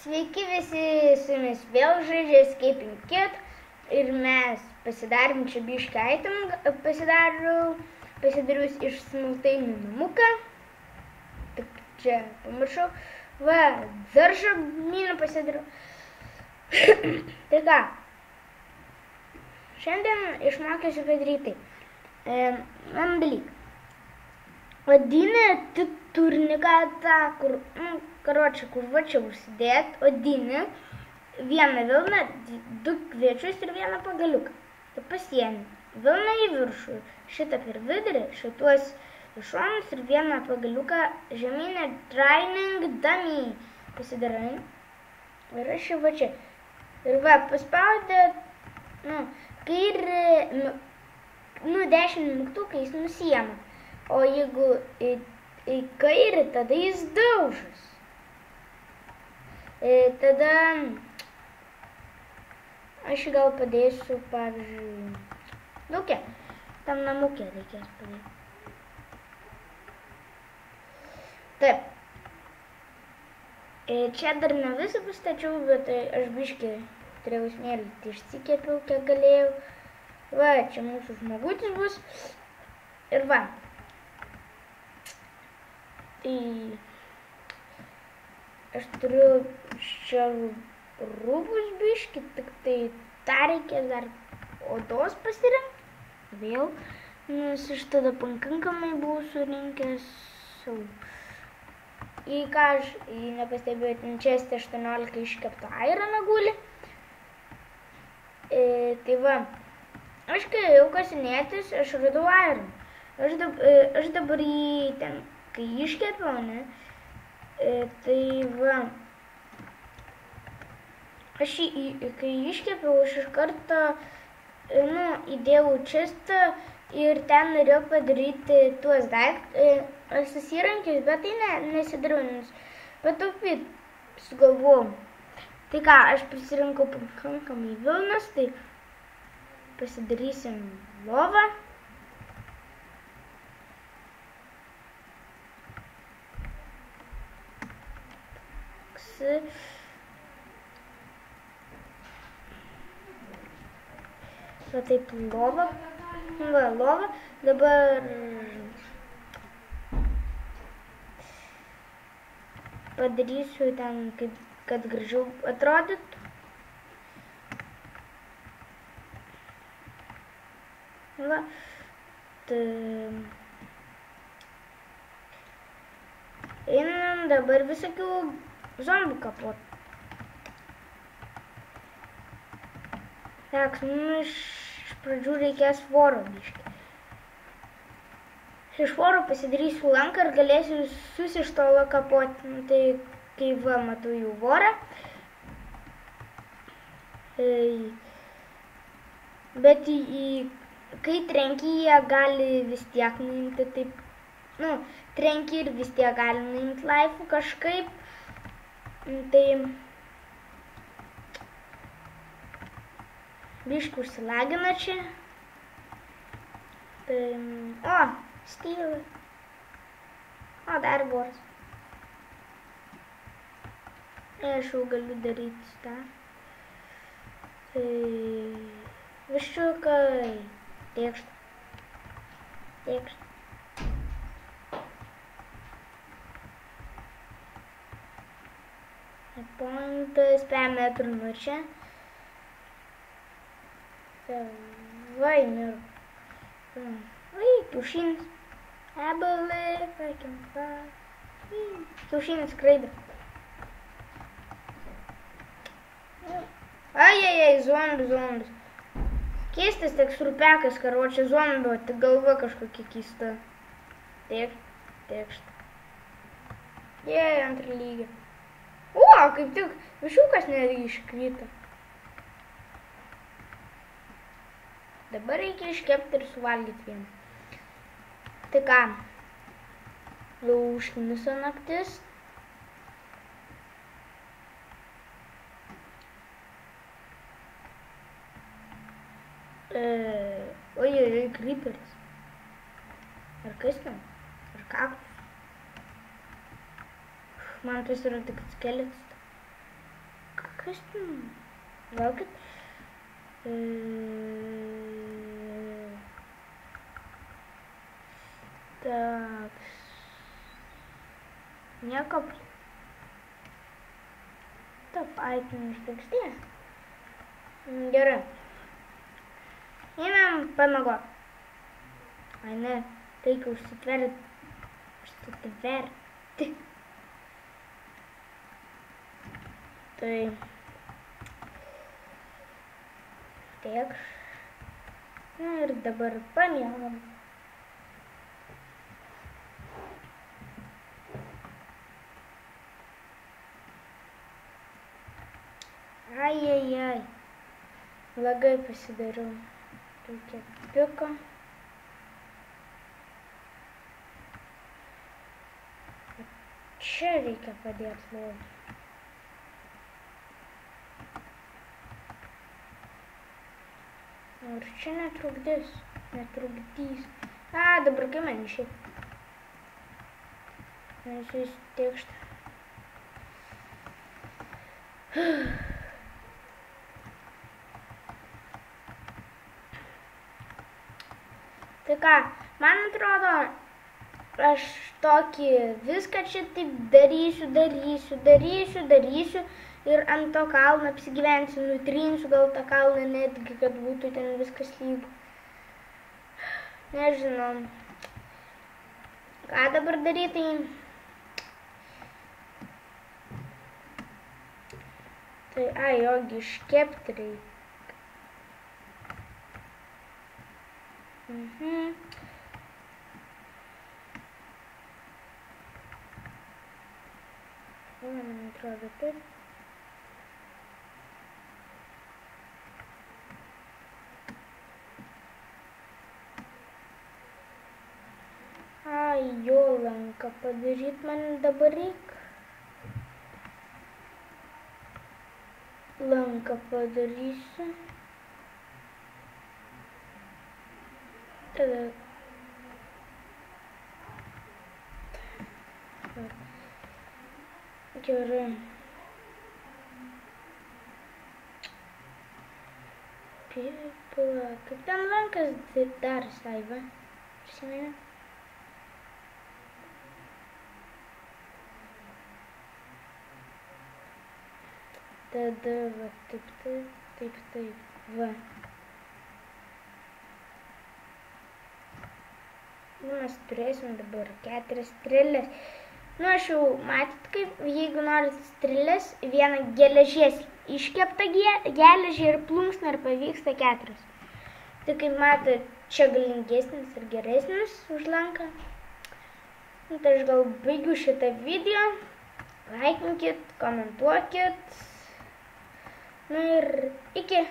Sveiki visi, su jumis vėl žaidžia Escaping Kid ir mes pasidarėm čia biškį item, pasidarius iš smiltainių namuką. Tik čia pamiršau. Va, daržą minų pasidariau. Tai ką, šiandien išmokysiu padaryti. Man dalyk. Odinę turniką tą, kur va čia užsidėt, odinį, vieną vilną, 2 kviečius ir vieną pagaliuką. Tai pasiemi. Vilną į viršų, šitą per vidurį, šituos į šonus ir vieną pagaliuką žemynę training dummy pasidarai. Ir aš jau va čia. Ir va, paspaudė, kairį, 10 mygtukai jis nusiema. O jeigu į kairį, tada jis daužas. Tada aš gal padėsiu, pavyzdžiui, lauke, tam namukė reikės padėti. Taip. Čia dar ne visą pastačiau, bet aš biškį turėjau smėlį, tai išsikepiau, kiek galėjau. Va, čia mūsų žmogutis bus. Ir va. Tai aš turiu čia rūbus biškį, tik tai tą reikės dar odos pasirinkti. Vėl, nes aš tada pakankamai buvau surinkęs. Į ką aš nepastebėjau, ten čia 18 iškepto aironą guli. Tai va, aš kai jau kasinėtis, aš radau aironą. Aš dabar jį ten, kai iškepiau, ne? Tai va, aš kai iškepiau, aš iš karto, įdėjau čistą ir ten norėjau padaryti tuos daiktus, susirankius, bet tai nesidariau, nes pataupyt sugalvojau. Tai ką, aš prisirinkau pakankamai vilnas, tai pasidarysim lovą. Va taip lova, dabar padarysiu ten, kad gražiau atrodytų. Va, einam dabar visokių zombių kapot. Tak, iš pradžių reikės voro biškį. Iš voro pasidarysiu lanką ir galėsiu iš tolo kapoti. Tai kai va, matau jų vorą. Bet kai trenki, jie gali vis tiek nuimti taip. Trenki ir vis tiek gali nuimti laifų kažkaip. Tai biškį užsilagina čia. Tai, stylai. Dar voras. Aš jau galiu daryti tą. Viščiukai. Tėkšt. Pointas, 5 metrų nuo čia. Vai, miru. Vai, kiaušinis. Ebalai, fucking fuck. Kiaušinis skraido. Ai, zombis. Keistas tekstūrpekas, karočią zombio, tik galva kažkokia keista. Tėkšt. Antrą lygį. Kaip tik višukas netgi iškrito. Dabar reikia iškepti ir suvalgyti vieną. Tai ką, jau užkniso naktis. Oi, creeperis. Ar kas ten? Ar kaktus? Man tas yra tik skeletas. Kas ten? Gal kad... Так. Nieko. Top, ai, tu žvaigždė. Gerai. Einam pamiegot. Ai, ne, reikia užsitverti. Tai tiek. Na ir dabar pamiegam. Ai. Blogai pasidariau. Reikia piko. Čia reikia padėti lovą. Ir čia netrukdys. Dabar kai man išeit. Nes jis tikšta. Tai ką, man atrodo, aš tokį viską čia taip darysiu ir ant to kalno apsigyvensiu, nutrinsiu gal tą kalną netgi, kad būtų ten viskas lygu. Nežinau. Ką dabar daryti? Tai, jogi iškepti reikia. Man atrodo taip. Jo lanką padaryti man dabar reikia. Lanką padarysiu. Tada. Gerai. Kaip ten lankas darosi, Aiva? Prisimeni? Tada va, taip, va. Mes turėsim dabar 4 strėlės. Aš jau matyt, kaip jeigu norit strėlės, vieną geležies iškeptą geležį ir plunksną ir pavyksta 4. Tai kaip matot, čia galingesnis ir geresnis už lanką. Tai aš gal baigiu šitą video. Laikinkit, komentuokit. Ir iki.